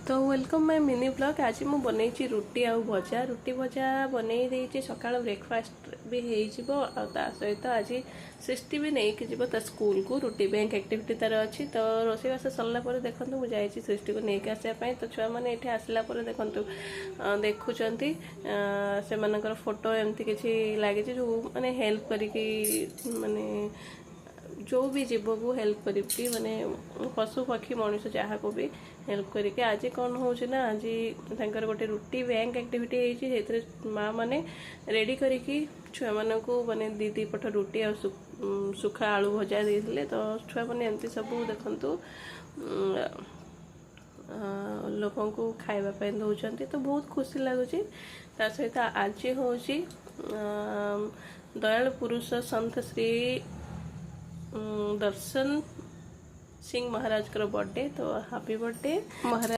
तो welcome my mini blog. आज मु बनई रुटी आउ भजा रुटी भजा बनई देइछि सकाळ ब्रेकफास्ट भी हेइजिबो आ ता सहित आज सृष्टि भी नहीं कि ता स्कूल को रुटी बैंक एक्टिविटी तार अछि। तो रोसे बास सरला पर देखंतु मु जाइछि सृष्टि को नहीं आसे पई। तो छुआ माने एठी आसला पर देखंतु देखुचंती से मानकर फोटो एमती किछि लागि जो माने हेल्प करी कि माने जो भी जीव को हेल्प करी माने पशु पक्षी मनुष्य जहाँ को भी हेल्प करके आज कौन हो ना आज गोटे रुटी बैंक एक्टिविटी होती माँ माने रेडी करिकी छुआ मान को माने दी पट रुटी आ सुखा आलू भजा देते। तो छुआ मैंने एमती सब देखु लोक को खावाई दौरान तो बहुत खुशी लगुच। सहित आज हूँ दयाल पुरुष संत श्री दर्शन सिंह महाराज का बर्थडे। तो हैप्पी बर्थडे महाराज।